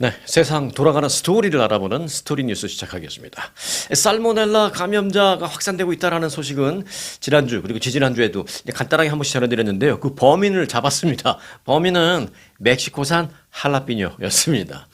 네, 세상 돌아가는 스토리를 알아보는 스토리 뉴스 시작하겠습니다. 살모넬라 감염자가 확산되고 있다는 소식은 지난주 그리고 지지난주에도 간단하게 한 번씩 전해드렸는데요. 그 범인을 잡았습니다. 범인은 멕시코산 할라피뇨였습니다.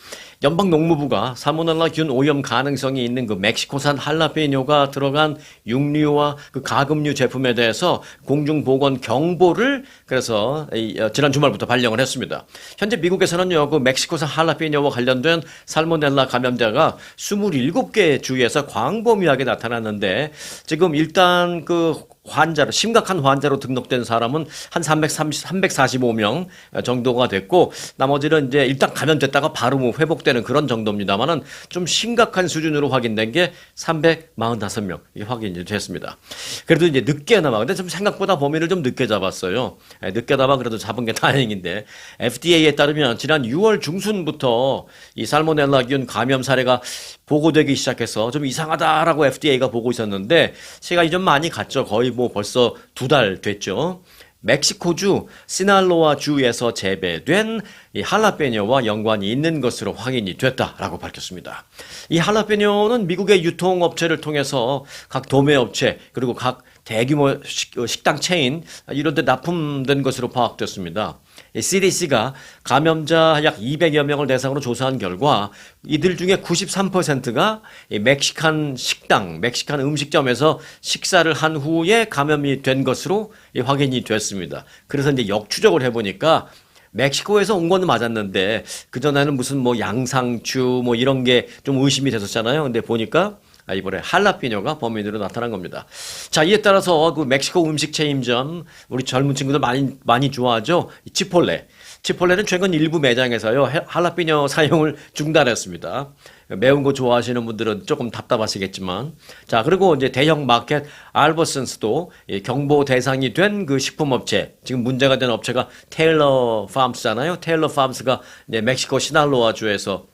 연방농무부가 살모넬라균 오염 가능성이 있는 그 멕시코산 할라피뇨가 들어간 육류와 그 가금류 제품에 대해서 공중보건 경보를 그래서 지난 주말부터 발령을 했습니다. 현재 미국에서는요, 그 멕시코산 할라피뇨와 관련된 살모넬라 감염자가 27개 주에서 광범위하게 나타났는데 지금 일단 그 환자로 심각한 환자로 등록된 사람은 한 345명 정도가 됐고 나머지는 이제 일단 감염됐다가 바로 뭐 회복되는 그런 정도입니다만은 좀 심각한 수준으로 확인된 게 345명 확인이 됐습니다. 그래도 이제 늦게나마 근데 좀 생각보다 범위를 좀 늦게 잡았어요. 늦게나마 그래도 잡은 게 다행인데 FDA에 따르면 지난 6월 중순부터 이 살모넬라균 감염 사례가 보고되기 시작해서 좀 이상하다라고 FDA가 보고 있었는데 시간이 좀 많이 갔죠. 거의 뭐 벌써 2달 됐죠. 멕시코주 시날로아 주에서 재배된 이 할라페뇨와 연관이 있는 것으로 확인이 됐다라고 밝혔습니다. 이 할라페뇨는 미국의 유통업체를 통해서 각 도매업체 그리고 각 대규모 식당 체인 이런 데 납품된 것으로 파악됐습니다. CDC가 감염자 약 200여 명을 대상으로 조사한 결과 이들 중에 93%가 멕시칸 식당, 멕시칸 음식점에서 식사를 한 후에 감염이 된 것으로 확인이 됐습니다. 그래서 이제 역추적을 해보니까 멕시코에서 온 거는 맞았는데 그전에는 무슨 뭐 양상추 뭐 이런 게 좀 의심이 됐었잖아요. 근데 보니까 이번에 할라피뇨가 범인으로 나타난 겁니다. 자, 이에 따라서 그 멕시코 음식 체인점 우리 젊은 친구들 많이 좋아하죠. 치폴레. 치폴레는 최근 일부 매장에서요 할라피뇨 사용을 중단했습니다. 매운 거 좋아하시는 분들은 조금 답답하시겠지만, 자 그리고 이제 대형 마켓 알버슨스도 경보 대상이 된 그 식품업체 지금 문제가 된 업체가 테일러 팜스잖아요. 테일러 팜스가 이제 멕시코 시날로아 주에서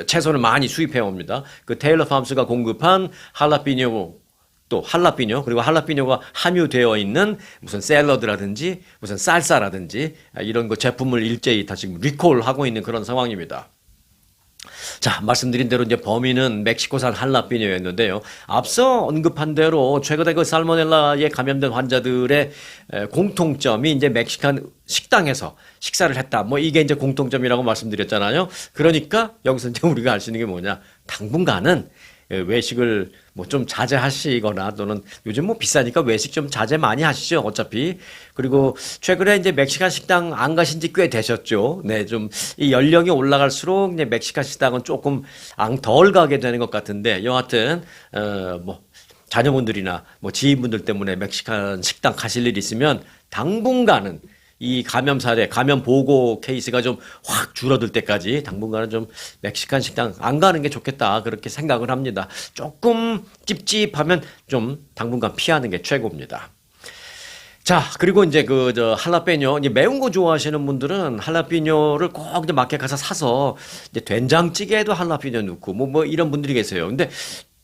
채소를 많이 수입해 옵니다. 그 테일러 팜스가 공급한 할라피뇨 또 할라피뇨 그리고 할라피뇨가 함유되어 있는 무슨 샐러드라든지 무슨 살사라든지 이런 거 제품을 일제히 다 지금 리콜하고 있는 그런 상황입니다. 자, 말씀드린 대로 이제 범인은 멕시코산 할라피뇨였는데요. 앞서 언급한 대로 최근에 그 살모넬라에 감염된 환자들의 공통점이 이제 멕시칸 식당에서 식사를 했다. 뭐 이게 이제 공통점이라고 말씀드렸잖아요. 그러니까 여기서 이제 우리가 알 수 있는 게 뭐냐? 당분간은 외식을 뭐 좀 자제하시거나 또는 요즘 뭐 비싸니까 외식 좀 자제 많이 하시죠. 어차피. 그리고 최근에 이제 멕시칸 식당 안 가신 지 꽤 되셨죠. 네, 좀 이 연령이 올라갈수록 이제 멕시칸 식당은 조금 덜 가게 되는 것 같은데 여하튼 뭐 자녀분들이나 뭐 지인분들 때문에 멕시칸 식당 가실 일 있으면 당분간은 이 감염 사례, 감염 보고 케이스가 좀 확 줄어들 때까지 당분간은 좀 멕시칸 식당 안 가는 게 좋겠다. 그렇게 생각을 합니다. 조금 찝찝하면 좀 당분간 피하는 게 최고입니다. 자, 그리고 이제 할라피뇨, 이제 매운 거 좋아하시는 분들은 할라피뇨를 꼭 이제 마켓 가서 사서 이제 된장찌개에도 할라피뇨 넣고 뭐 이런 분들이 계세요. 근데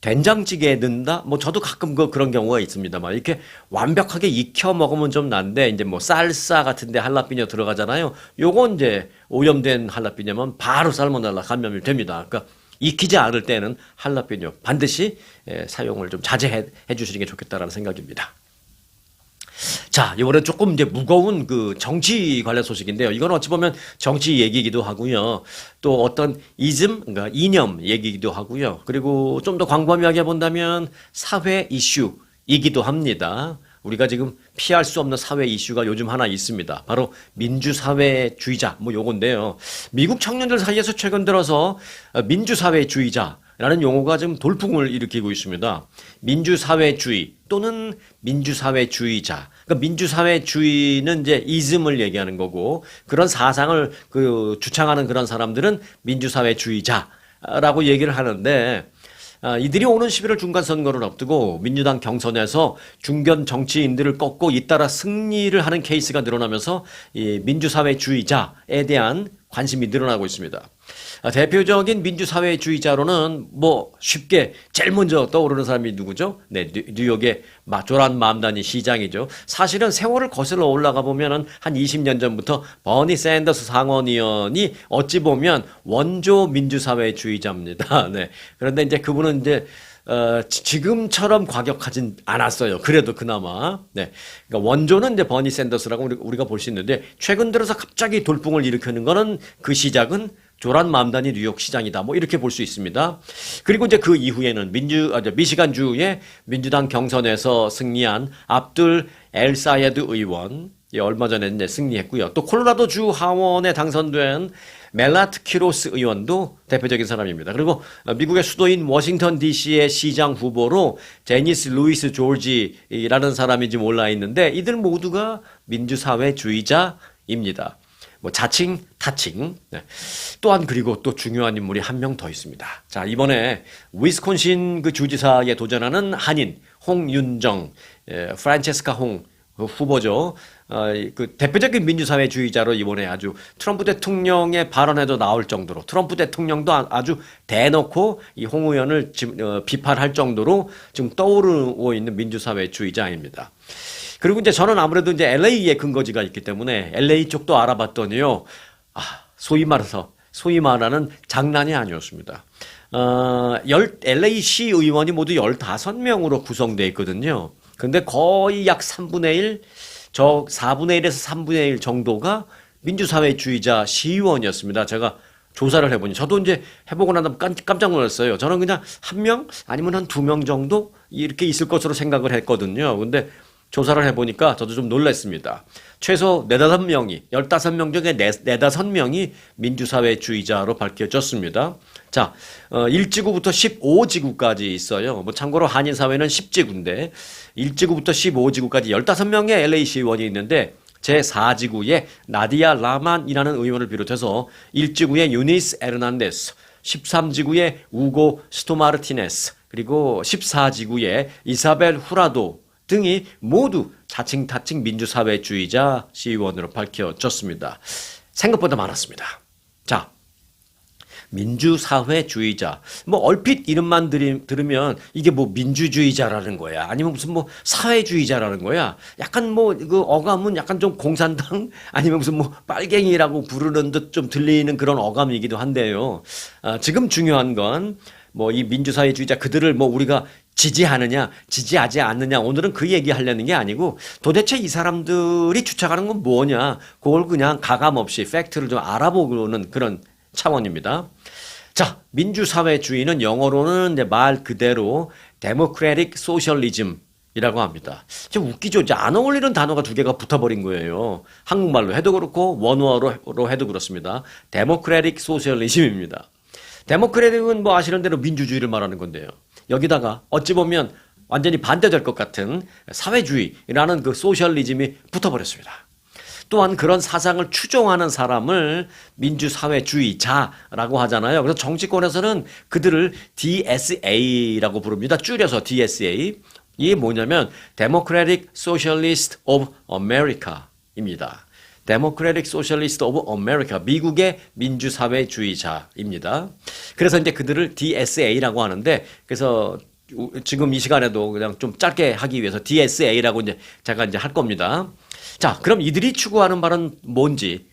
된장찌개에 넣는다? 뭐 저도 가끔 그런 경우가 있습니다만 이렇게 완벽하게 익혀 먹으면 좀 난데 이제 뭐 쌀사 같은데 할라피뇨 들어가잖아요. 요건 이제 오염된 할라피뇨면 바로 살모넬라 감염이 됩니다. 그러니까 익히지 않을 때는 할라피뇨 반드시 사용을 좀 자제해 주시는 게 좋겠다라는 생각입니다. 자, 이번에 조금 이제 무거운 그 정치 관련 소식인데요. 이건 어찌 보면 정치 얘기이기도 하고요. 또 어떤 그러니까 이념 얘기이기도 하고요. 그리고 좀 더 광범위하게 본다면 사회 이슈이기도 합니다. 우리가 지금 피할 수 없는 사회 이슈가 요즘 하나 있습니다. 바로 민주사회주의자, 뭐 요건데요. 미국 청년들 사이에서 최근 들어서 민주사회주의자, 라는 용어가 지금 돌풍을 일으키고 있습니다. 민주사회주의 또는 민주사회주의자. 그러니까 민주사회주의는 이제 이즘을 얘기하는 거고 그런 사상을 주창하는 그런 사람들은 민주사회주의자라고 얘기를 하는데 이들이 오는 11월 중간선거를 앞두고 민주당 경선에서 중견 정치인들을 꺾고 잇따라 승리를 하는 케이스가 늘어나면서 이 민주사회주의자에 대한 관심이 늘어나고 있습니다. 대표적인 민주사회주의자로는 뭐 쉽게 제일 먼저 떠오르는 사람이 누구죠? 네, 뉴욕의 조란 맘다니 시장이죠. 사실은 세월을 거슬러 올라가 보면은 한 20년 전부터 버니 샌더스 상원의원이 어찌 보면 원조 민주사회주의자입니다. 네. 그런데 이제 그분은 이제 지금처럼 과격하진 않았어요. 그래도 그나마. 네. 그러니까 원조는 이제 버니 샌더스라고 우리가 볼 수 있는데, 최근 들어서 갑자기 돌풍을 일으키는 거는 그 시작은 조란 맘다니 뉴욕 시장이다. 뭐 이렇게 볼 수 있습니다. 그리고 이제 그 이후에는 미시간주의 민주당 경선에서 승리한 압둘 엘사예드 의원, 얼마 전에 이제 승리했고요. 또 콜로라도주 하원에 당선된 멜라트 키로스 의원도 대표적인 사람입니다. 그리고 미국의 수도인 워싱턴 DC의 시장 후보로 제니스 루이스 조지라는 사람이 지금 올라 있는데, 이들 모두가 민주사회주의자입니다. 뭐 자칭 타칭. 네. 또한 그리고 또 중요한 인물이 한 명 더 있습니다. 자, 이번에 위스콘신 그 주지사에 도전하는 한인 홍윤정, 프란체스카 홍 후보죠. 그 대표적인 민주사회주의자로 이번에 아주 트럼프 대통령의 발언에도 나올 정도로, 트럼프 대통령도 아주 대놓고 이 홍 의원을 비판할 정도로 지금 떠오르고 있는 민주사회주의자입니다. 그리고 이제 저는 아무래도 이제 LA에 근거지가 있기 때문에 LA 쪽도 알아봤더니요. 소위 말하는 장난이 아니었습니다. LA시 의원이 모두 15명으로 구성되어 있거든요. 근데 거의 약 3분의 1, 4분의 1에서 3분의 1 정도가 민주사회주의자 시의원이었습니다. 제가 조사를 해보니, 저도 이제 해보고 나서 깜짝 놀랐어요. 저는 그냥 한 명 아니면 한 2명 정도 이렇게 있을 것으로 생각을 했거든요. 근데 조사를 해보니까 저도 좀 놀랐습니다. 최소 4-5명이, 15명 중에 4-5명이 민주사회주의자로 밝혀졌습니다. 자, 1지구부터 15지구까지 있어요. 뭐 참고로 한인사회는 10지구인데, 1지구부터 15지구까지 15명의 LA시 의원이 있는데, 제4지구에 나디아 라만이라는 의원을 비롯해서 1지구에 유니스 에르난데스, 13지구에 우고 스토마르티네스, 그리고 14지구에 이사벨 후라도 등이 모두 자칭 타칭 민주사회주의자 시의원으로 밝혀졌습니다. 생각보다 많았습니다. 자, 민주사회주의자. 뭐 얼핏 이름만 들으면 이게 뭐 민주주의자라는 거야, 아니면 무슨 뭐 사회주의자라는 거야. 약간 뭐 그 어감은 약간 좀 공산당 아니면 무슨 뭐 빨갱이라고 부르는 듯 좀 들리는 그런 어감이기도 한데요. 지금 중요한 건 뭐 이 민주사회주의자 그들을 뭐 우리가 지지하느냐 지지하지 않느냐, 오늘은 그 얘기하려는 게 아니고, 도대체 이 사람들이 주장하는 건 뭐냐, 그걸 그냥 가감없이 팩트를 좀 알아보는 그런 차원입니다. 자, 민주사회주의는 영어로는 이제 말 그대로 Democratic Socialism이라고 합니다. 좀 웃기죠. 이제 안 어울리는 단어가 2개가 붙어버린 거예요. 한국말로 해도 그렇고 원어로 해도 그렇습니다. Democratic Socialism입니다. 데모크래틱은 뭐 아시는 대로 민주주의를 말하는 건데요. 여기다가 어찌 보면 완전히 반대될 것 같은 사회주의라는 그 소셜리즘이 붙어버렸습니다. 또한 그런 사상을 추종하는 사람을 민주사회주의자라고 하잖아요. 그래서 정치권에서는 그들을 DSA라고 부릅니다. 줄여서 DSA. 이게 뭐냐면 Democratic Socialist of America입니다. Democratic Socialist of America, 미국의 민주사회주의자입니다. 그래서 이제 그들을 DSA라고 하는데, 그래서 지금 이 시간에도 그냥 좀 짧게 하기 위해서 DSA라고 이제 제가 이제 할 겁니다. 자, 그럼 이들이 추구하는 바는 뭔지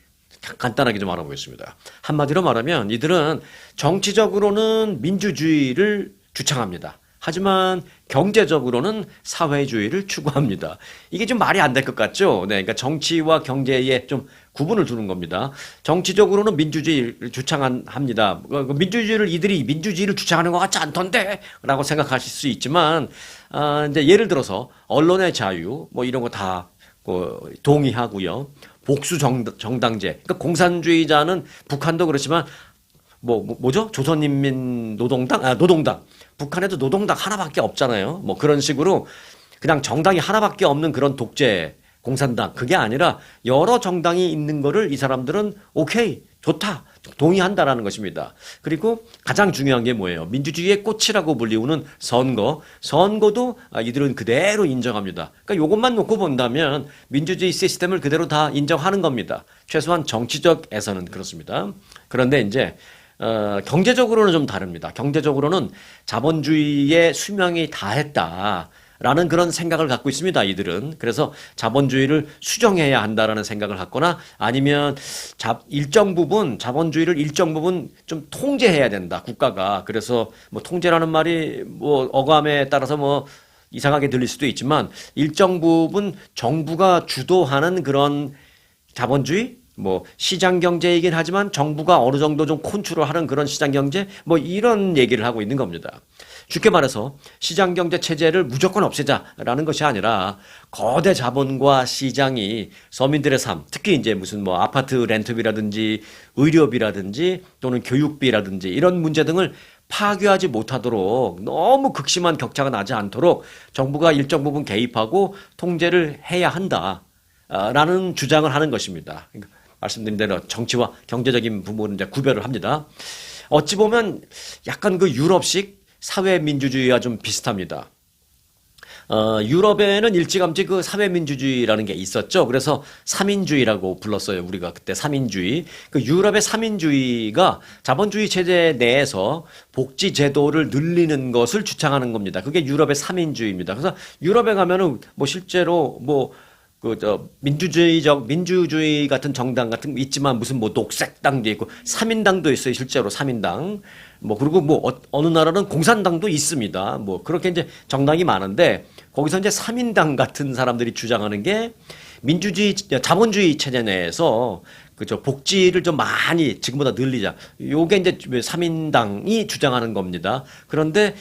간단하게 좀 알아보겠습니다. 한마디로 말하면 이들은 정치적으로는 민주주의를 주창합니다. 하지만 경제적으로는 사회주의를 추구합니다. 이게 좀 말이 안 될 것 같죠? 네, 그러니까 정치와 경제에 좀 구분을 두는 겁니다. 정치적으로는 민주주의를 주창합니다. 이들이 민주주의를 주창하는 것 같지 않던데? 라고 생각하실 수 있지만, 이제 예를 들어서 언론의 자유, 뭐 이런 거 다 동의하고요. 복수 정당제. 그러니까 공산주의자는 북한도 그렇지만, 뭐죠? 조선인민 노동당. 북한에도 노동당 하나밖에 없잖아요. 뭐 그런 식으로 그냥 정당이 하나밖에 없는 그런 독재 공산당, 그게 아니라 여러 정당이 있는 거를 이 사람들은 오케이, 좋다, 동의한다라는 것입니다. 그리고 가장 중요한 게 뭐예요? 민주주의의 꽃이라고 불리우는 선거. 선거도 이들은 그대로 인정합니다. 그러니까 이것만 놓고 본다면 민주주의 시스템을 그대로 다 인정하는 겁니다. 최소한 정치적에서는 그렇습니다. 그런데 이제 경제적으로는 좀 다릅니다. 경제적으로는 자본주의의 수명이 다했다. 라는 그런 생각을 갖고 있습니다, 이들은. 그래서 자본주의를 수정해야 한다라는 생각을 갖거나 아니면 자본주의를 일정 부분 좀 통제해야 된다, 국가가. 그래서 뭐 통제라는 말이 뭐 어감에 따라서 뭐 이상하게 들릴 수도 있지만 일정 부분 정부가 주도하는 그런 자본주의? 뭐 시장 경제이긴 하지만 정부가 어느 정도 좀 컨트롤하는 그런 시장 경제? 뭐 이런 얘기를 하고 있는 겁니다. 쉽게 말해서 시장 경제 체제를 무조건 없애자라는 것이 아니라 거대 자본과 시장이 서민들의 삶, 특히 이제 무슨 뭐 아파트 렌트비라든지 의료비라든지 또는 교육비라든지 이런 문제 등을 파괴하지 못하도록 너무 극심한 격차가 나지 않도록 정부가 일정 부분 개입하고 통제를 해야 한다. 라는 주장을 하는 것입니다. 그러니까 말씀드린 대로 정치와 경제적인 부분은 이제 구별을 합니다. 어찌 보면 약간 그 유럽식 사회민주주의와 좀 비슷합니다. 유럽에는 일찌감치 그 사회민주주의라는 게 있었죠. 그래서 삼인주의라고 불렀어요. 우리가 그때 삼인주의. 그 유럽의 삼인주의가 자본주의 체제 내에서 복지 제도를 늘리는 것을 주창하는 겁니다. 그게 유럽의 삼인주의입니다. 그래서 유럽에 가면은 뭐 실제로 뭐 민주주의 같은 정당 같은 거 있지만 무슨 뭐 녹색당도 있고 삼인당도 있어요. 실제로 삼인당. 뭐 그리고 뭐 어느 나라는 공산당도 있습니다. 뭐 그렇게 이제 정당이 많은데 거기서 이제 삼인당 같은 사람들이 주장하는 게 자본주의 체제 내에서 그죠 복지를 좀 많이 지금보다 늘리자. 요게 이제 삼인당이 주장하는 겁니다. 그런데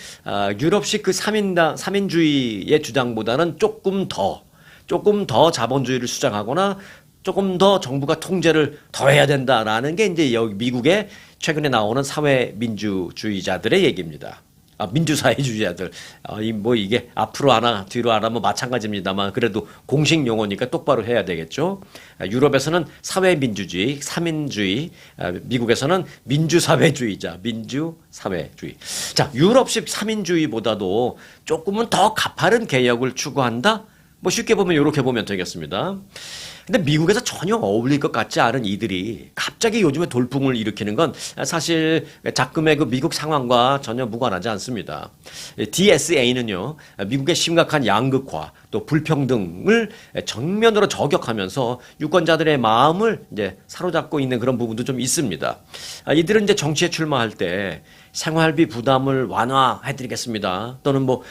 유럽식 그 삼인주의의 주장보다는 조금 더 자본주의를 주장하거나 조금 더 정부가 통제를 더 해야 된다라는 게 이제 여기 미국의 최근에 나오는 사회민주주의자들의 얘기입니다. 민주사회주의자들. 뭐 이게 앞으로 하나 뒤로 하나 뭐 마찬가지입니다만 그래도 공식 용어니까 똑바로 해야 되겠죠. 유럽에서는 사회민주주의, 삼인주의, 미국에서는 민주사회주의자, 민주사회주의. 자, 유럽식 삼인주의보다도 조금은 더 가파른 개혁을 추구한다? 뭐 쉽게 보면 이렇게 보면 되겠습니다. 근데 미국에서 전혀 어울릴 것 같지 않은 이들이 갑자기 요즘에 돌풍을 일으키는 건 사실 작금의 그 미국 상황과 전혀 무관하지 않습니다. DSA는요, 미국의 심각한 양극화 또 불평등을 정면으로 저격하면서 유권자들의 마음을 이제 사로잡고 있는 그런 부분도 좀 있습니다. 이들은 이제 정치에 출마할 때 생활비 부담을 완화해드리겠습니다. 또는 뭐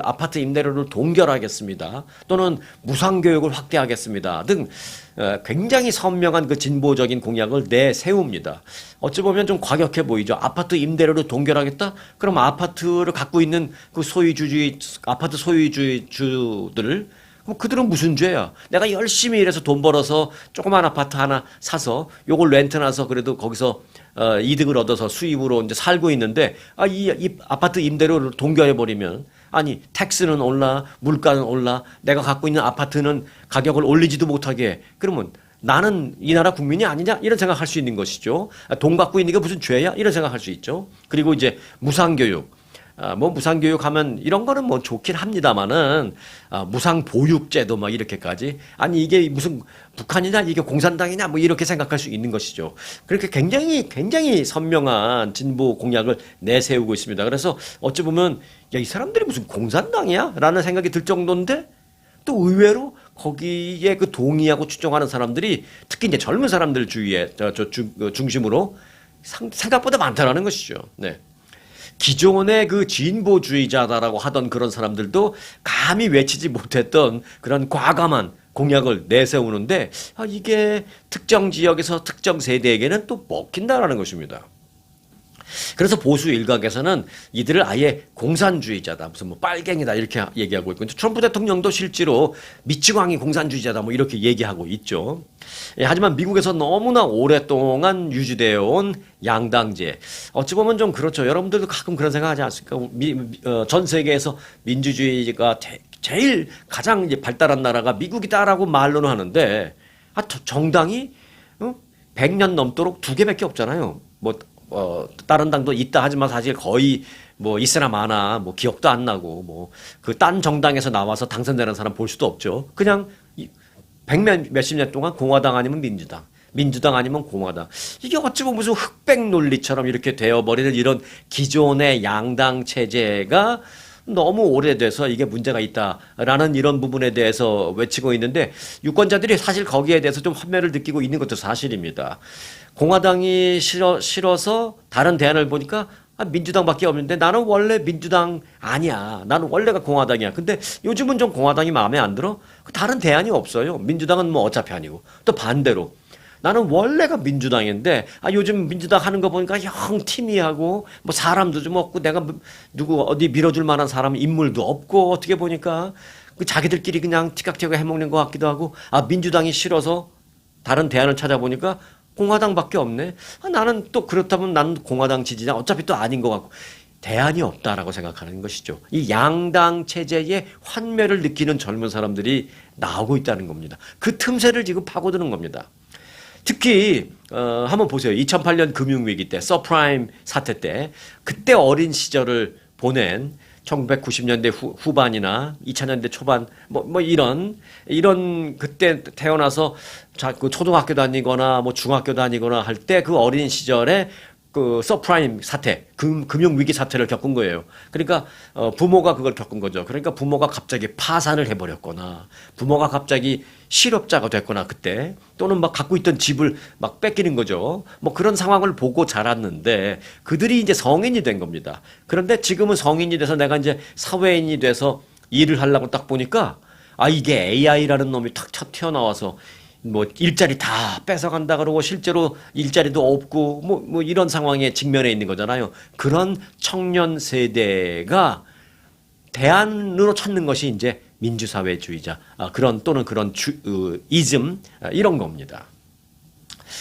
아파트 임대료를 동결하겠습니다. 또는 무상교육을 확대하겠습니다. 등 굉장히 선명한 그 진보적인 공약을 내세웁니다. 어찌 보면 좀 과격해 보이죠. 아파트 임대료를 동결하겠다? 그럼 아파트를 갖고 있는 그 아파트 소유주들 그럼 그들은 무슨 죄야? 내가 열심히 일해서 돈 벌어서 조그만 아파트 하나 사서 요걸 렌트나서 그래도 거기서 이득을 얻어서 수입으로 이제 살고 있는데 이 아파트 임대료를 동결해버리면 아니 텍스는 올라 물가는 올라 내가 갖고 있는 아파트는 가격을 올리지도 못하게 해. 그러면 나는 이 나라 국민이 아니냐 이런 생각할 수 있는 것이죠. 돈 갖고 있는 게 무슨 죄야 이런 생각할 수 있죠. 그리고 이제 무상교육. 뭐 무상교육 하면 이런 거는 뭐 좋긴 합니다만은 무상보육제도 막 이렇게까지 아니 이게 무슨 북한이냐 이게 공산당이냐 뭐 이렇게 생각할 수 있는 것이죠. 그렇게 굉장히 선명한 진보 공약을 내세우고 있습니다. 그래서 어찌 보면 야, 이 사람들이 무슨 공산당이야? 라는 생각이 들 정도인데 또 의외로 거기에 그 동의하고 추종하는 사람들이 특히 이제 젊은 사람들 중심으로 생각보다 많다라는 것이죠. 네. 기존의 그 진보주의자다라고 하던 그런 사람들도 감히 외치지 못했던 그런 과감한 공약을 내세우는데 이게 특정 지역에서 특정 세대에게는 또 먹힌다라는 것입니다. 그래서 보수 일각에서는 이들을 아예 공산주의자다, 무슨 뭐 빨갱이다 이렇게 얘기하고 있고, 트럼프 대통령도 실제로 미치광이 공산주의자다 뭐 이렇게 얘기하고 있죠. 하지만 미국에서 너무나 오랫동안 유지되어 온 양당제, 어찌 보면 좀 그렇죠. 여러분들도 가끔 그런 생각하지 않습니까? 전 세계에서 민주주의가 제일 가장 이제 발달한 나라가 미국이다라고 말로는 하는데, 정당이 100년 넘도록 두 개밖에 없잖아요. 뭐, 다른 당도 있다 하지만 사실 거의 뭐 있으나 마나 뭐 기억도 안 나고 뭐 그 딴 정당에서 나와서 당선되는 사람 볼 수도 없죠. 그냥 몇십 년 동안 공화당 아니면 민주당, 민주당 아니면 공화당. 이게 어찌 보면 무슨 흑백 논리처럼 이렇게 되어버리는 이런 기존의 양당 체제가 너무 오래돼서 이게 문제가 있다라는 이런 부분에 대해서 외치고 있는데 유권자들이 사실 거기에 대해서 좀 환멸을 느끼고 있는 것도 사실입니다. 공화당이 싫어서 다른 대안을 보니까 민주당밖에 없는데 나는 원래 민주당 아니야. 나는 원래가 공화당이야. 근데 요즘은 좀 공화당이 마음에 안 들어? 다른 대안이 없어요. 민주당은 뭐 어차피 아니고. 또 반대로. 나는 원래가 민주당인데 요즘 민주당 하는 거 보니까 영 티미하고 뭐 사람도 좀 없고 내가 누구 어디 밀어줄 만한 사람 인물도 없고 어떻게 보니까 그 자기들끼리 그냥 티격태격 해먹는 것 같기도 하고 민주당이 싫어서 다른 대안을 찾아보니까 공화당밖에 없네. 나는 또 그렇다면 난 공화당 지지자 어차피 또 아닌 것 같고 대안이 없다라고 생각하는 것이죠. 이 양당 체제의 환멸을 느끼는 젊은 사람들이 나오고 있다는 겁니다. 그 틈새를 지금 파고드는 겁니다. 특히 한번 보세요. 2008년 금융위기 때 서프라임 사태 때 그때 어린 시절을 보낸 1990년대 후반이나 2000년대 초반 뭐 이런 그때 태어나서 그 초등학교 다니거나 뭐 중학교 다니거나 할 때 그 어린 시절에 그 서프라임 사태, 금융위기 사태를 겪은 거예요. 그러니까 부모가 그걸 겪은 거죠. 그러니까 부모가 갑자기 파산을 해버렸거나 부모가 갑자기 실업자가 됐거나 그때 또는 막 갖고 있던 집을 막 뺏기는 거죠. 뭐 그런 상황을 보고 자랐는데 그들이 이제 성인이 된 겁니다. 그런데 지금은 성인이 돼서 내가 이제 사회인이 돼서 일을 하려고 딱 보니까 이게 AI라는 놈이 탁 튀어나와서 뭐 일자리 다 뺏어간다 그러고 실제로 일자리도 없고 뭐 이런 상황에 직면해 있는 거잖아요. 그런 청년 세대가 대안으로 찾는 것이 이제 민주사회주의자 또는 그런 이즘 이런 겁니다.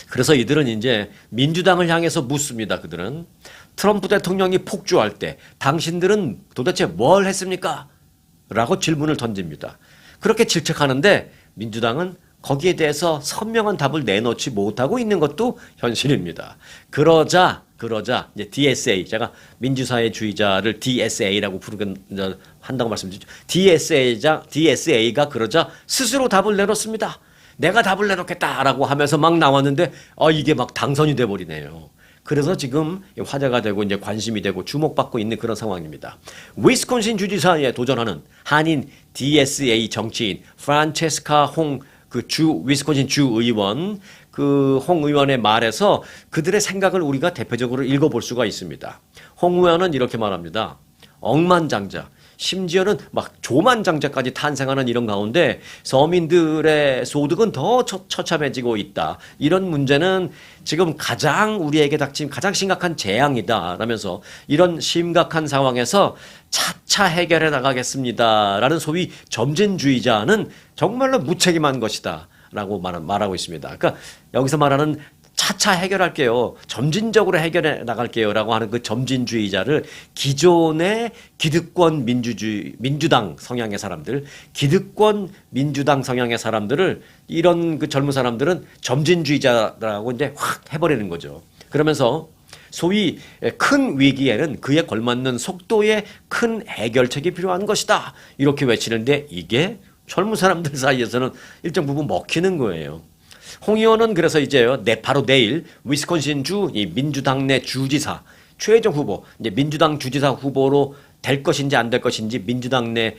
그래서 이들은 이제 민주당을 향해서 묻습니다. 그들은 트럼프 대통령이 폭주할 때 당신들은 도대체 뭘 했습니까? 라고 질문을 던집니다. 그렇게 질책하는데 민주당은 거기에 대해서 선명한 답을 내놓지 못하고 있는 것도 현실입니다. 그러자 이제 DSA, 제가 민주사회주의자를 DSA라고 한다고 말씀드렸죠. DSA가 그러자 스스로 답을 내놓습니다. 내가 답을 내놓겠다라고 하면서 막 나왔는데 이게 막 당선이 돼버리네요. 그래서 지금 화제가 되고 이제 관심이 되고 주목받고 있는 그런 상황입니다. 위스콘신 주지사에 도전하는 한인 DSA 정치인 프란체스카 홍 위스콘신 주 의원, 홍 의원의 말에서 그들의 생각을 우리가 대표적으로 읽어볼 수가 있습니다. 홍 의원은 이렇게 말합니다. 억만장자, 심지어는 막 조만장자까지 탄생하는 이런 가운데 서민들의 소득은 더 처참해지고 있다. 이런 문제는 지금 우리에게 닥친 가장 심각한 재앙이다. 라면서 이런 심각한 상황에서 차차 해결해 나가겠습니다. 라는 소위 점진주의자는 정말로 무책임한 것이다. 라고 말하고 있습니다. 그러니까 여기서 말하는 차차 해결할게요. 점진적으로 해결해 나갈게요. 라고 하는 그 점진주의자를 기존의 기득권 민주당 성향의 사람들, 기득권 민주당 성향의 사람들을 이런 그 젊은 사람들은 점진주의자라고 이제 확 해버리는 거죠. 그러면서 소위 큰 위기에는 그에 걸맞는 속도의 큰 해결책이 필요한 것이다. 이렇게 외치는데 이게 젊은 사람들 사이에서는 일정 부분 먹히는 거예요. 홍 의원은 그래서 이제요, 바로 내일 위스콘신 주 이 민주당 내 주지사 최종 후보, 이제 민주당 주지사 후보로 될 것인지 안 될 것인지 민주당 내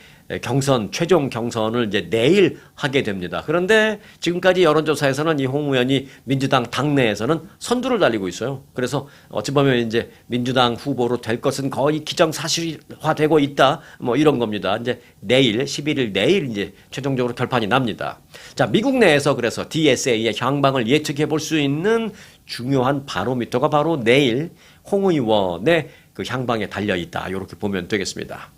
최종 경선을 이제 내일 하게 됩니다. 그런데 지금까지 여론조사에서는 이 홍 의원이 민주당 당내에서는 선두를 달리고 있어요. 그래서 어찌 보면 이제 민주당 후보로 될 것은 거의 기정사실화되고 있다. 뭐 이런 겁니다. 이제 11일 내일 이제 최종적으로 결판이 납니다. 자, 미국 내에서 그래서 DSA의 향방을 예측해 볼 수 있는 중요한 바로미터가 바로 내일 홍 의원의 그 향방에 달려 있다. 이렇게 보면 되겠습니다.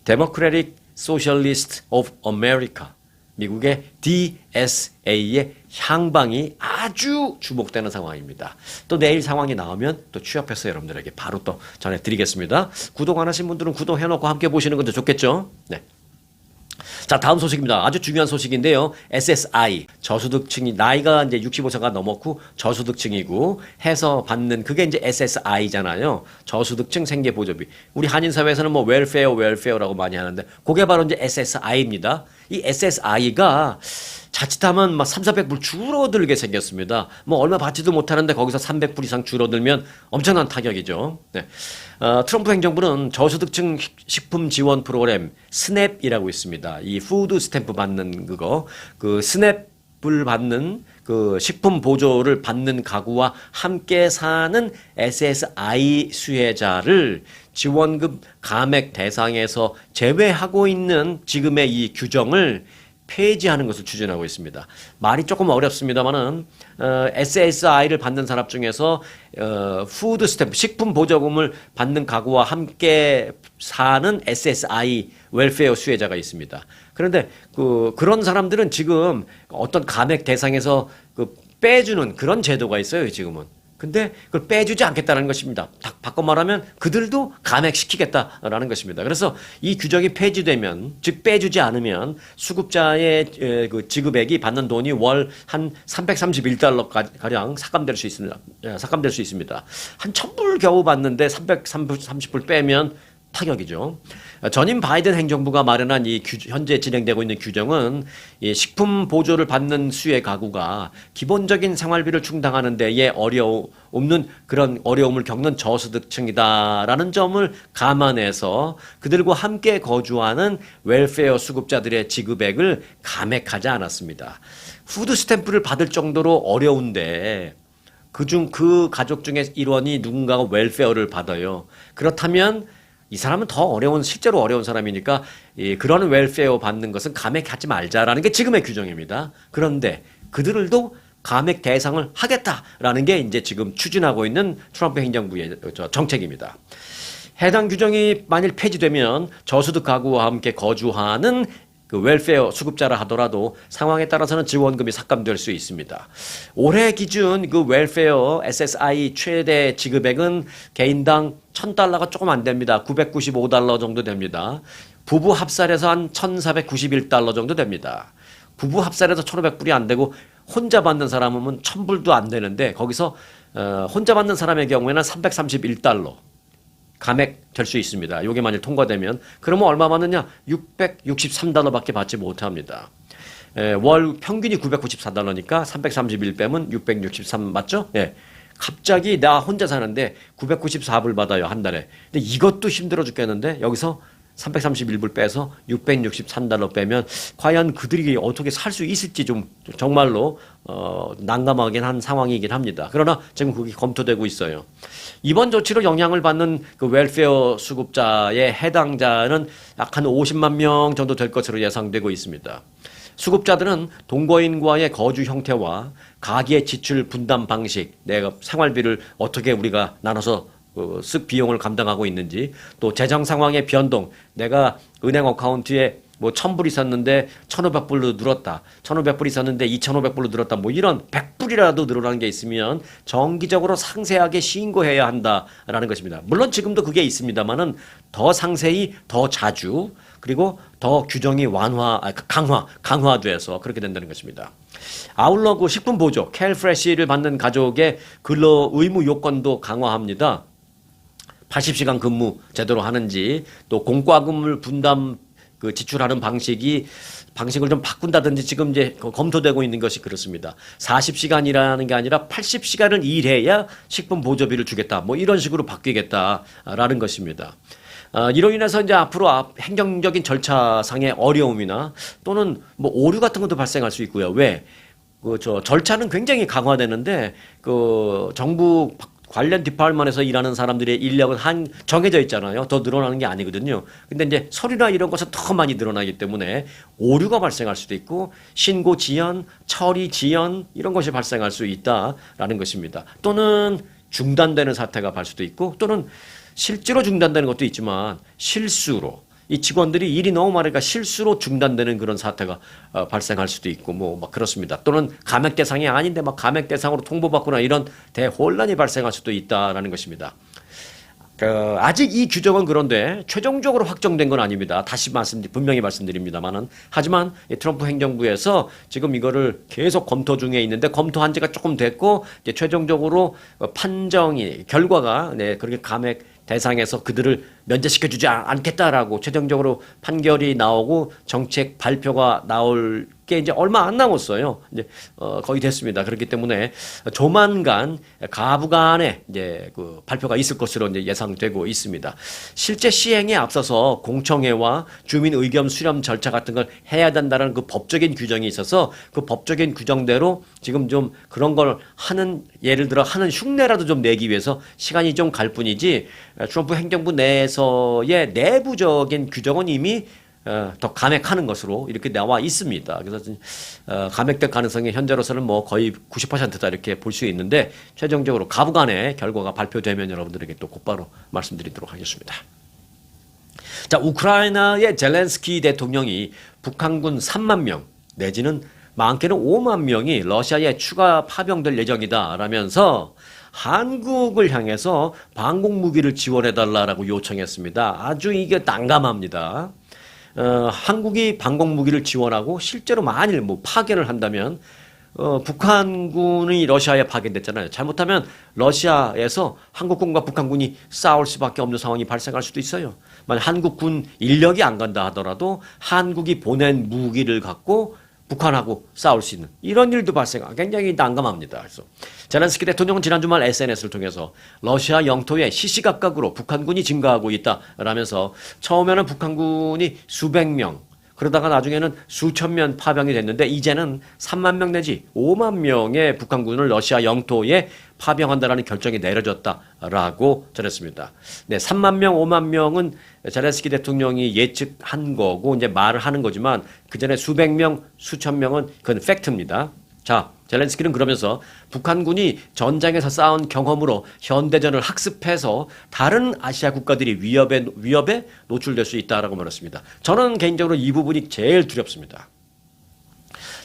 Democratic Socialist of America, 미국의 DSA의 향방이 아주 주목되는 상황입니다. 또 내일 상황이 나오면 또 취합해서 여러분들에게 바로 또 전해드리겠습니다. 구독 안 하신 분들은 구독해놓고 함께 보시는 것도 좋겠죠. 네. 자, 다음 소식입니다. 아주 중요한 소식인데요. SSI, 저소득층이, 나이가 이제 65세가 넘었고, 저소득층이고, 해서 받는, 그게 이제 SSI잖아요. 저소득층 생계보조비. 우리 한인사회에서는 뭐, 웰페어라고 많이 하는데, 그게 바로 이제 SSI입니다. 이 SSI가 자칫하면 막 3,400불 줄어들게 생겼습니다. 뭐 얼마 받지도 못하는데 거기서 300불 이상 줄어들면 엄청난 타격이죠. 네. 트럼프 행정부는 저소득층 식품 지원 프로그램 스냅이라고 있습니다. 이 푸드 스탬프 받는 그거, 그 스냅을 받는 그 식품 보조를 받는 가구와 함께 사는 SSI 수혜자를 지원금 감액 대상에서 제외하고 있는 지금의 이 규정을 폐지하는 것을 추진하고 있습니다. 말이 조금 어렵습니다만은 SSI를 받는 사람 중에서 푸드 스탬프 식품 보조금을 받는 가구와 함께 사는 SSI 웰페어 수혜자가 있습니다. 그런데 그런 사람들은 지금 어떤 감액 대상에서 빼주는 그런 제도가 있어요, 지금은. 근데 그걸 빼주지 않겠다는 것입니다. 바꿔 말하면 그들도 감액시키겠다라는 것입니다. 그래서 이 규정이 폐지되면, 즉 빼주지 않으면 수급자의 그 지급액이 받는 돈이 월 한 331달러 가량 삭감될 수 있습니다. 삭감될 수 있습니다. 한 1,000불 겨우 받는데 330불 빼면 타격이죠. 전임 바이든 행정부가 마련한 이 현재 진행되고 있는 규정은 이 식품 보조를 받는 수혜 가구가 기본적인 생활비를 충당하는 데에 없는 그런 어려움을 겪는 저소득층이다라는 점을 감안해서 그들과 함께 거주하는 웰페어 수급자들의 지급액을 감액하지 않았습니다. 푸드 스탬프를 받을 정도로 어려운데 그 가족 중에 일원이 누군가가 웰페어를 받아요. 그렇다면 이 사람은 실제로 어려운 사람이니까 그런 웰페어 받는 것은 감액하지 말자라는 게 지금의 규정입니다. 그런데 그들도 감액 대상을 하겠다라는 게 이제 지금 추진하고 있는 트럼프 행정부의 정책입니다. 해당 규정이 만일 폐지되면 저소득 가구와 함께 거주하는 그 웰페어 수급자라 하더라도 상황에 따라서는 지원금이 삭감될 수 있습니다. 올해 기준 그 웰페어 SSI 최대 지급액은 개인당 1,000달러가 조금 안 됩니다. 995달러 정도 됩니다. 부부 합산해서 한 1,491달러 정도 됩니다. 부부 합산해서 1,500불이 안 되고 혼자 받는 사람은 1,000불도 안 되는데 거기서 혼자 받는 사람의 경우에는 331달러. 감액 될 수 있습니다. 이게 만일 통과되면 그러면 얼마 받느냐? 663달러밖에 받지 못합니다. 월 평균이 994달러니까 331 빼면 663 맞죠? 예. 갑자기 나 혼자 사는데 994불 받아요, 한 달에. 근데 이것도 힘들어 죽겠는데 여기서 331불 빼서 663달러 빼면 과연 그들이 어떻게 살 수 있을지 좀 정말로 난감하긴 한 상황이긴 합니다. 그러나 지금 그게 검토되고 있어요. 이번 조치로 영향을 받는 그 웰페어 수급자의 해당자는 약 한 50만 명 정도 될 것으로 예상되고 있습니다. 수급자들은 동거인과의 거주 형태와 가계 지출 분담 방식, 내가 생활비를 어떻게 우리가 나눠서 쓱 비용을 감당하고 있는지, 또 재정 상황의 변동, 내가 은행 어카운트에 뭐 1,000불 있었는데 1,500불로 늘었다. 1,500불 있었는데 2,500불로 늘었다. 뭐 이런 100불이라도 늘어나는 게 있으면 정기적으로 상세하게 신고해야 한다라는 것입니다. 물론 지금도 그게 있습니다만은 더 상세히, 더 자주, 그리고 더 규정이 강화돼서 그렇게 된다는 것입니다. 아울러 그 식품 보조, 캘프레시를 받는 가족의 근로 의무 요건도 강화합니다. 80시간 근무 제대로 하는지, 또 공과금을 분담 지출하는 방식을 좀 바꾼다든지 지금 이제 검토되고 있는 것이 그렇습니다. 40시간이라는 게 아니라 80시간을 일해야 식품 보조비를 주겠다. 뭐 이런 식으로 바뀌겠다라는 것입니다. 이로 인해서 이제 앞으로 행정적인 절차상의 어려움이나 또는 뭐 오류 같은 것도 발생할 수 있고요. 왜? 절차는 굉장히 강화되는데 정부 관련 디파트먼트에서 일하는 사람들의 인력은 정해져 있잖아요. 더 늘어나는 게 아니거든요. 근데 이제 서류나 이런 것은 더 많이 늘어나기 때문에 오류가 발생할 수도 있고 신고 지연, 처리 지연 이런 것이 발생할 수 있다라는 것입니다. 또는 중단되는 사태가 발 수도 있고 또는 실제로 중단되는 것도 있지만 실수로 이 직원들이 일이 너무 많으니까 실수로 중단되는 그런 사태가 발생할 수도 있고 막 그렇습니다. 또는 감액 대상이 아닌데 막 감액 대상으로 통보받거나 이런 대혼란이 발생할 수도 있다라는 것입니다. 아직 이 규정은 그런데 최종적으로 확정된 건 아닙니다. 다시 분명히 말씀드립니다만은. 하지만 이 트럼프 행정부에서 지금 이거를 계속 검토 중에 있는데 검토한 지가 조금 됐고 이제 최종적으로 결과가 그렇게 감액 대상에서 그들을 면제시켜주지 않겠다라고 최종적으로 판결이 나오고 정책 발표가 나올 게 이제 얼마 안 남았어요. 이제 거의 됐습니다. 그렇기 때문에 조만간 가부간에 이제 그 발표가 있을 것으로 이제 예상되고 있습니다. 실제 시행에 앞서서 공청회와 주민 의견 수렴 절차 같은 걸 해야 된다는 그 법적인 규정이 있어서 그 법적인 규정대로 지금 좀 그런 걸 하는 예를 들어 하는 흉내라도 좀 내기 위해서 시간이 좀 갈 뿐이지 트럼프 행정부 내에서의 내부적인 규정은 이미 더 감액하는 것으로 이렇게 나와 있습니다. 그래서 감액될 가능성이 현재로서는 뭐 거의 90%다 이렇게 볼 수 있는데 최종적으로 가부간의 결과가 발표되면 여러분들에게 또 곧바로 말씀드리도록 하겠습니다. 자, 우크라이나의 젤렌스키 대통령이 북한군 3만 명 내지는 많게는 5만 명이 러시아에 추가 파병될 예정이다 라면서 한국을 향해서 방공 무기를 지원해달라고 요청했습니다. 아주 이게 난감합니다. 한국이 방공 무기를 지원하고 실제로 만일 뭐 파견을 한다면 북한군이 러시아에 파견됐잖아요. 잘못하면 러시아에서 한국군과 북한군이 싸울 수밖에 없는 상황이 발생할 수도 있어요. 만약 한국군 인력이 안 간다 하더라도 한국이 보낸 무기를 갖고 북한하고 싸울 수 있는 이런 일도 발생하고 굉장히 난감합니다. 그래서 젤렌스키 대통령은 지난 주말 SNS를 통해서 러시아 영토에 시시각각으로 북한군이 증가하고 있다라면서 처음에는 북한군이 수백 명 그러다가 나중에는 수천 명 파병이 됐는데 이제는 3만 명 내지 5만 명의 북한군을 러시아 영토에 파병한다라는 결정이 내려졌다라고 전했습니다. 네, 3만 명, 5만 명은 젤렌스키 대통령이 예측한 거고 이제 말을 하는 거지만 그 전에 수백 명, 수천 명은 그건 팩트입니다. 자, 젤렌스키는 그러면서 북한군이 전장에서 쌓은 경험으로 현대전을 학습해서 다른 아시아 국가들이 위협에 노출될 수 있다라고 말했습니다. 저는 개인적으로 이 부분이 제일 두렵습니다.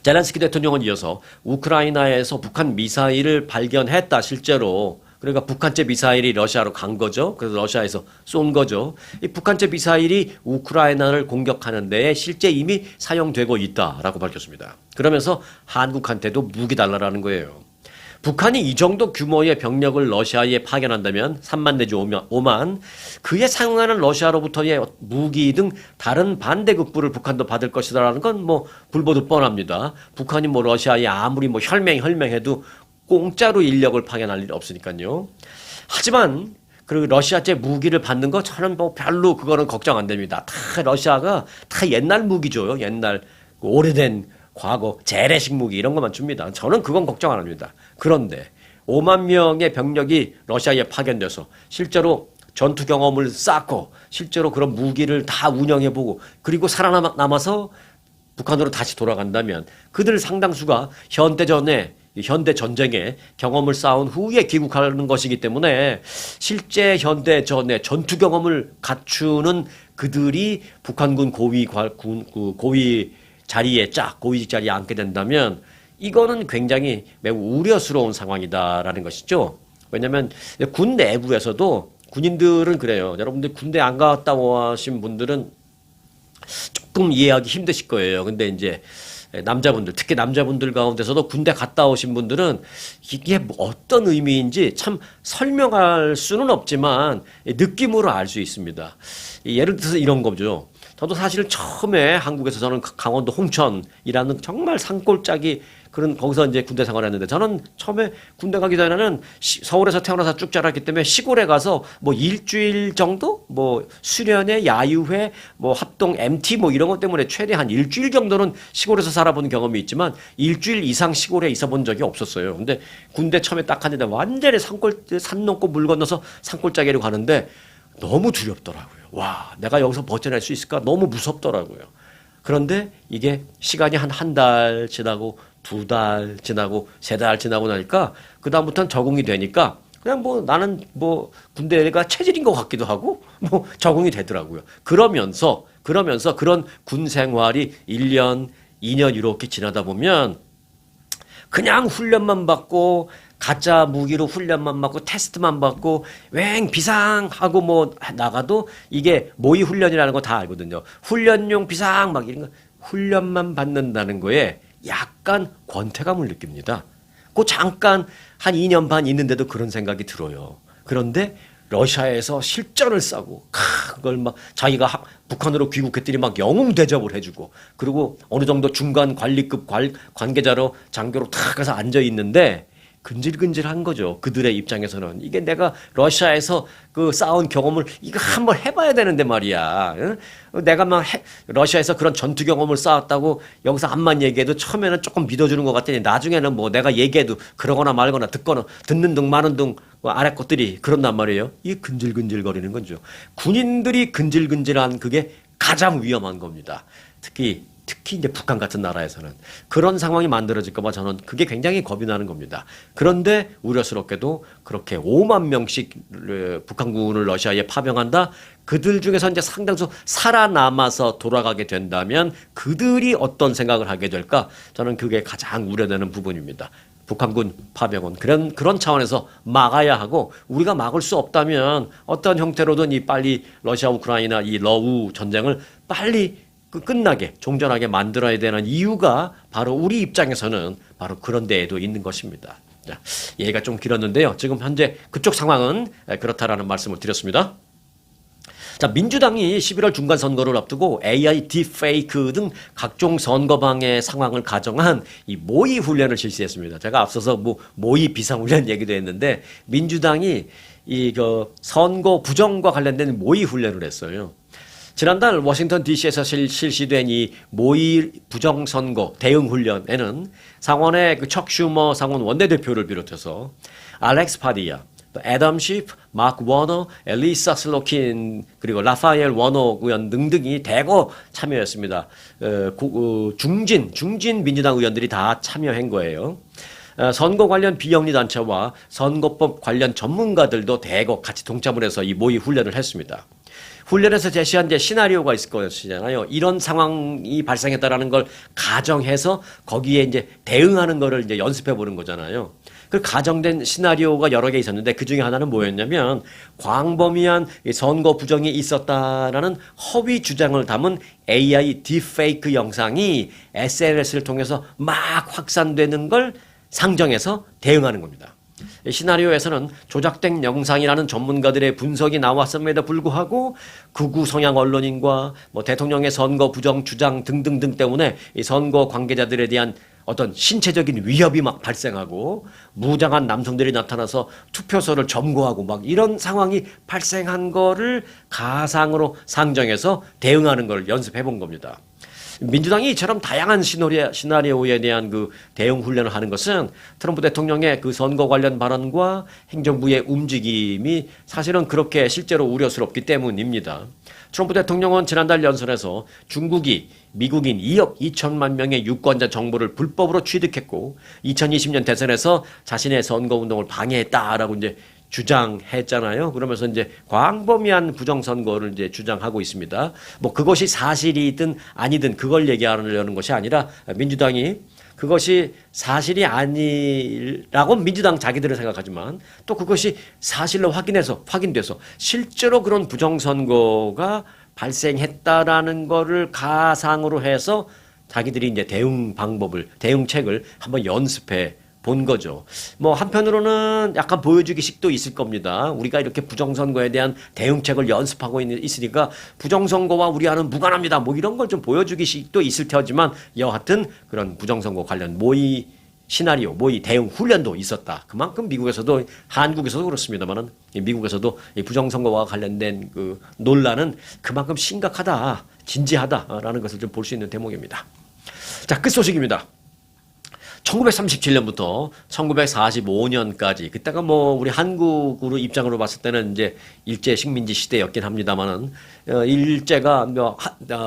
젤렌스키 대통령은 이어서 우크라이나에서 북한 미사일을 발견했다 실제로. 그러니까 북한제 미사일이 러시아로 간 거죠. 그래서 러시아에서 쏜 거죠. 이 북한제 미사일이 우크라이나를 공격하는 데에 실제 이미 사용되고 있다라고 밝혔습니다. 그러면서 한국한테도 무기 달라라는 거예요. 북한이 이 정도 규모의 병력을 러시아에 파견한다면 3만 내지 5만 그에 상응하는 러시아로부터의 무기 등 다른 반대급부를 북한도 받을 것이다라는 건 뭐 불보듯 뻔합니다. 북한이 뭐 러시아에 아무리 뭐 혈맹해도 공짜로 인력을 파견할 일 없으니까요. 하지만 그 러시아제 무기를 받는 거 저는 뭐 별로 그거는 걱정 안 됩니다. 다 러시아가 다 옛날 무기죠. 옛날 오래된 과거 재래식 무기 이런 것만 줍니다. 저는 그건 걱정 안 합니다. 그런데 5만 명의 병력이 러시아에 파견돼서 실제로 전투 경험을 쌓고 실제로 그런 무기를 다 운영해보고 그리고 살아남아서 북한으로 다시 돌아간다면 그들 상당수가 현대 전쟁에 경험을 쌓은 후에 귀국하는 것이기 때문에 실제 현대전의 전투 경험을 갖추는 그들이 북한군 고위 고위직 자리에 앉게 된다면 이거는 굉장히 매우 우려스러운 상황이다라는 것이죠. 왜냐하면 군 내부에서도 군인들은 그래요. 여러분들 군대 안 갔다고 하신 분들은 조금 이해하기 힘드실 거예요. 근데 이제 남자분들, 특히 남자분들 가운데서도 군대 갔다 오신 분들은 이게 뭐 어떤 의미인지 참 설명할 수는 없지만 느낌으로 알 수 있습니다. 예를 들어서 이런 거죠. 저도 사실 처음에 한국에서 저는 강원도 홍천이라는 정말 산골짜기 그런 거기서 이제 군대 생활했는데 저는 처음에 군대 가기 전에는 서울에서 태어나서 쭉 자랐기 때문에 시골에 가서 뭐 일주일 정도 뭐 수련회, 야유회, 뭐 합동 MT 뭐 이런 것 때문에 최대 한 일주일 정도는 시골에서 살아본 경험이 있지만 일주일 이상 시골에 있어 본 적이 없었어요. 근데 군대 처음에 딱 갔는데 완전히 산 넘고 물 건너서 산골짜기로 가는데 너무 두렵더라고요. 와, 내가 여기서 버텨낼 수 있을까? 너무 무섭더라고요. 그런데 이게 시간이 한 달 지나고 2달 지나고 3달 지나고 나니까 그다음부터는 적응이 되니까 그냥 뭐 나는 뭐 군대가 체질인 것 같기도 하고 뭐 적응이 되더라고요. 그러면서 그런 군 생활이 1년, 2년 이렇게 지나다 보면 그냥 훈련만 받고 가짜 무기로 훈련만 받고 테스트만 받고 웽 비상하고 뭐 나가도 이게 모의 훈련이라는 거 다 알거든요. 훈련용 비상 막 이런 거 훈련만 받는다는 거에 약간 권태감을 느낍니다. 그 잠깐 한 2년 반 있는데도 그런 생각이 들어요. 그런데 러시아에서 실전을 싸고 그걸 막 자기가 북한으로 귀국했더니 막 영웅 대접을 해주고 그리고 어느 정도 중간 관리급 관계자로 장교로 탁 가서 앉아 있는데 근질근질한 거죠. 그들의 입장에서는 이게 내가 러시아에서 그 쌓은 경험을 이거 한번 해봐야 되는데 말이야. 응? 내가 막 러시아에서 그런 전투 경험을 쌓았다고 여기서 암만 얘기해도 처음에는 조금 믿어주는 것 같더니 나중에는 뭐 내가 얘기해도 그러거나 말거나 듣거나 듣는 둥 마는 둥 아래 것들이 그런단 말이에요. 이게 근질근질거리는 거죠. 군인들이 근질근질한 그게 가장 위험한 겁니다. 특히 이제 북한 같은 나라에서는 그런 상황이 만들어질까봐 저는 그게 굉장히 겁이 나는 겁니다. 그런데 우려스럽게도 그렇게 5만 명씩 북한군을 러시아에 파병한다. 그들 중에서 이제 상당수 살아남아서 돌아가게 된다면 그들이 어떤 생각을 하게 될까? 저는 그게 가장 우려되는 부분입니다. 북한군 파병은 그런 차원에서 막아야 하고 우리가 막을 수 없다면 어떤 형태로든 이 빨리 러시아 우크라이나 이 러우 전쟁을 빨리 끝나게 종전하게 만들어야 되는 이유가 바로 우리 입장에서는 바로 그런 데에도 있는 것입니다. 자, 얘기가 좀 길었는데요. 지금 현재 그쪽 상황은 그렇다라는 말씀을 드렸습니다. 자, 민주당이 11월 중간 선거를 앞두고 AI 딥페이크 등 각종 선거 방해 상황을 가정한 이 모의 훈련을 실시했습니다. 제가 앞서서 모의 비상훈련 얘기도 했는데 민주당이 선거 부정과 관련된 모의 훈련을 했어요. 지난달 워싱턴 DC에서 실시된 이 모의 부정선거 대응훈련에는 상원의 척 슈머 상원 원내대표를 비롯해서 알렉스 파디아, 애덤 시프, 마크 워너, 엘리사 슬로킨 그리고 라파엘 워너 의원 등등이 대거 참여했습니다. 중진 민주당 의원들이 다 참여한 거예요. 선거 관련 비영리 단체와 선거법 관련 전문가들도 대거 같이 동참을 해서 이 모의 훈련을 했습니다. 훈련에서 제시한 이제 시나리오가 있을 것이잖아요. 이런 상황이 발생했다라는 걸 가정해서 거기에 이제 대응하는 거를 이제 연습해 보는 거잖아요. 그 가정된 시나리오가 여러 개 있었는데 그 중에 하나는 뭐였냐면 광범위한 선거 부정이 있었다라는 허위 주장을 담은 AI 딥페이크 영상이 SNS를 통해서 막 확산되는 걸 상정해서 대응하는 겁니다. 시나리오에서는 조작된 영상이라는 전문가들의 분석이 나왔음에도 불구하고 극우 성향 언론인과 대통령의 선거 부정 주장 등등등 때문에 이 선거 관계자들에 대한 어떤 신체적인 위협이 막 발생하고 무장한 남성들이 나타나서 투표소를 점거하고 막 이런 상황이 발생한 거를 가상으로 상정해서 대응하는 걸 연습해 본 겁니다. 민주당이 이처럼 다양한 시나리오에 대한 그 대응 훈련을 하는 것은 트럼프 대통령의 그 선거 관련 발언과 행정부의 움직임이 사실은 그렇게 실제로 우려스럽기 때문입니다. 트럼프 대통령은 지난달 연설에서 중국이 미국인 2억 2천만 명의 유권자 정보를 불법으로 취득했고 2020년 대선에서 자신의 선거 운동을 방해했다라고 이제 주장했잖아요. 그러면서 이제 광범위한 부정선거를 이제 주장하고 있습니다. 그것이 사실이든 아니든 그걸 얘기하려는 것이 아니라 민주당이 그것이 사실이 아니라고 민주당 자기들은 생각하지만 또 그것이 사실로 확인돼서 실제로 그런 부정선거가 발생했다라는 거를 가상으로 해서 자기들이 이제 대응책을 한번 연습해 본 거죠. 한편으로는 약간 보여주기식도 있을 겁니다. 우리가 이렇게 부정선거에 대한 대응책을 연습하고 있으니까 부정선거와 우리와는 무관합니다. 이런 걸 좀 보여주기식도 있을 테지만 여하튼 그런 부정선거 관련 모의 시나리오, 모의 대응 훈련도 있었다. 그만큼 미국에서도 한국에서도 그렇습니다만은 미국에서도 이 부정선거와 관련된 그 논란은 그만큼 심각하다, 진지하다라는 것을 좀 볼 수 있는 대목입니다. 자, 끝소식입니다. 1937년부터 1945년까지 그때가 우리 한국으로 입장으로 봤을 때는 이제 일제 식민지 시대였긴 합니다만은 일제가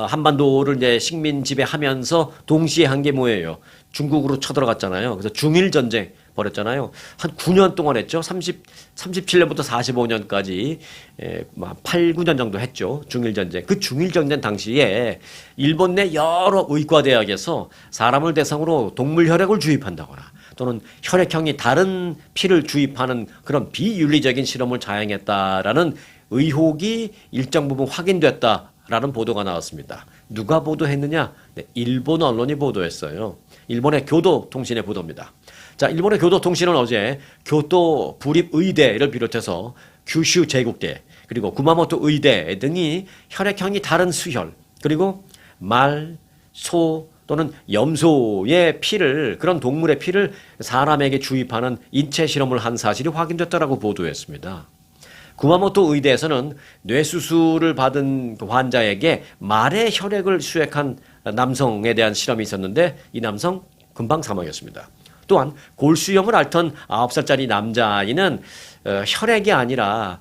한반도를 이제 식민 지배하면서 동시에 한 게 뭐예요? 중국으로 쳐들어갔잖아요. 그래서 중일 전쟁 벌였잖아요. 한 9년 동안 했죠. 37년부터 45년까지 8, 9년 정도 했죠. 중일전쟁. 그 중일전쟁 당시에 일본 내 여러 의과대학에서 사람을 대상으로 동물혈액을 주입한다거나 또는 혈액형이 다른 피를 주입하는 그런 비윤리적인 실험을 자행했다라는 의혹이 일정 부분 확인됐다라는 보도가 나왔습니다. 누가 보도했느냐? 네, 일본 언론이 보도했어요. 일본의 교도통신의 보도입니다. 자, 일본의 교도통신은 어제 교토 부립의대를 비롯해서 규슈 제국대 그리고 구마모토 의대 등이 혈액형이 다른 수혈 그리고 말, 소 또는 염소의 피를 그런 동물의 피를 사람에게 주입하는 인체 실험을 한 사실이 확인됐다라고 보도했습니다. 구마모토 의대에서는 뇌수술을 받은 환자에게 말의 혈액을 수액한 남성에 대한 실험이 있었는데 이 남성 금방 사망했습니다. 또한 골수염을 앓던 9살짜리 남자아이는 혈액이 아니라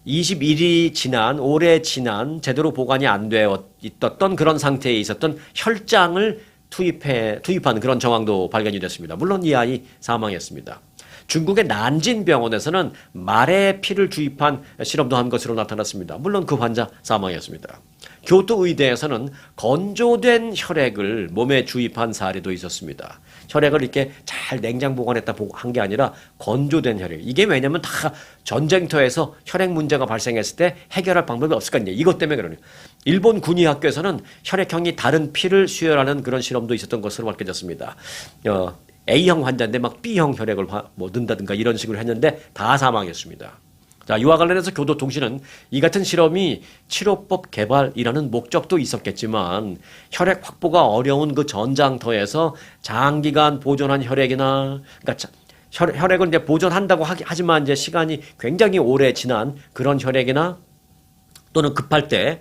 21일이 지난 오래 지난 제대로 보관이 안 되어 있었던 그런 상태에 있었던 혈장을 투입한 그런 정황도 발견이 됐습니다. 물론 이 아이 사망했습니다. 중국의 난진 병원에서는 말의 피를 주입한 실험도 한 것으로 나타났습니다. 물론 그 환자 사망했습니다. 교토 의대에서는 건조된 혈액을 몸에 주입한 사례도 있었습니다. 혈액을 이렇게 잘 냉장 보관했다 한 게 아니라 건조된 혈액. 이게 왜냐면 다 전쟁터에서 혈액 문제가 발생했을 때 해결할 방법이 없을 거 아니에요. 이것 때문에 그러네요. 일본 군의학교에서는 혈액형이 다른 피를 수혈하는 그런 실험도 있었던 것으로 밝혀졌습니다. A형 환자인데 막 B형 혈액을 넣는다든가 이런 식으로 했는데 다 사망했습니다. 자, 이와 관련해서 교도통신은 이 같은 실험이 치료법 개발이라는 목적도 있었겠지만 혈액 확보가 어려운 그 전장터에서 장기간 보존한 혈액이나 그러니까 혈액을 이제 보존한다고 하지만 이제 시간이 굉장히 오래 지난 그런 혈액이나 또는 급할 때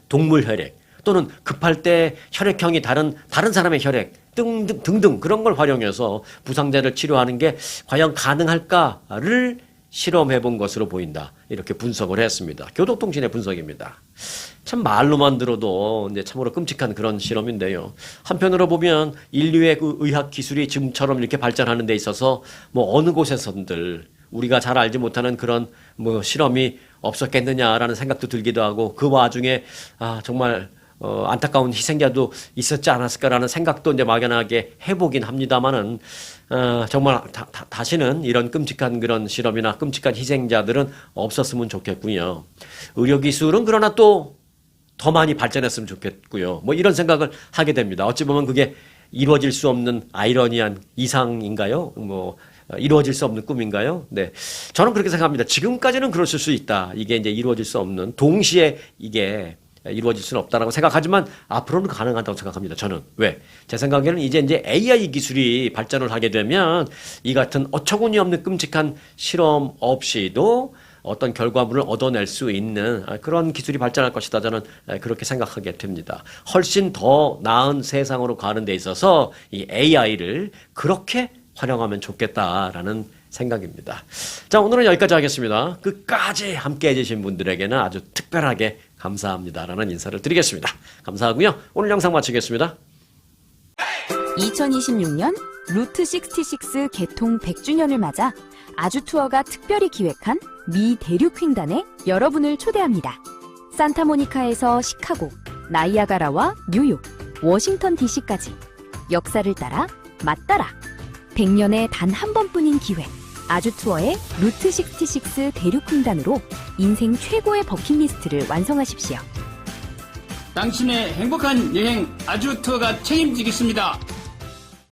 동물 혈액 또는 급할 때 혈액형이 다른 사람의 혈액 등등 그런 걸 활용해서 부상자를 치료하는 게 과연 가능할까를 실험해 본 것으로 보인다. 이렇게 분석을 했습니다. 교도통신의 분석입니다. 참 말로만 들어도 이제 참으로 끔찍한 그런 실험인데요. 한편으로 보면 인류의 그 의학 기술이 지금처럼 이렇게 발전하는 데 있어서 뭐 어느 곳에선들 우리가 잘 알지 못하는 그런 뭐 실험이 없었겠느냐라는 생각도 들기도 하고 그 와중에 정말 안타까운 희생자도 있었지 않았을까라는 생각도 이제 막연하게 해보긴 합니다만은 정말 다시는 이런 끔찍한 그런 실험이나 끔찍한 희생자들은 없었으면 좋겠고요. 의료기술은 그러나 또 더 많이 발전했으면 좋겠고요. 뭐 이런 생각을 하게 됩니다. 어찌 보면 그게 이루어질 수 없는 아이러니한 이상인가요? 이루어질 수 없는 꿈인가요? 네. 저는 그렇게 생각합니다. 지금까지는 그랬을 수 있다. 이게 이제 이루어질 수 없는, 동시에 이게 이루어질 수는 없다라고 생각하지만 앞으로는 가능하다고 생각합니다. 저는. 왜? 제 생각에는 이제 AI 기술이 발전을 하게 되면 이 같은 어처구니 없는 끔찍한 실험 없이도 어떤 결과물을 얻어낼 수 있는 그런 기술이 발전할 것이다. 저는 그렇게 생각하게 됩니다. 훨씬 더 나은 세상으로 가는 데 있어서 이 AI를 그렇게 활용하면 좋겠다라는 생각입니다. 자, 오늘은 여기까지 하겠습니다. 끝까지 함께 해주신 분들에게는 아주 특별하게 감사합니다라는 인사를 드리겠습니다. 감사하고요. 오늘 영상 마치겠습니다. 2026년 루트 66 개통 100주년을 맞아 아주투어가 특별히 기획한 미 대륙 횡단에 여러분을 초대합니다. 산타모니카에서 시카고, 나이아가라와 뉴욕, 워싱턴 DC까지 역사를 따라 맞따라 100년에 단 한 번뿐인 기회. 아주투어의 루트 66 대륙 횡단으로 인생 최고의 버킷리스트를 완성하십시오. 당신의 행복한 여행 아주투어가 책임지겠습니다.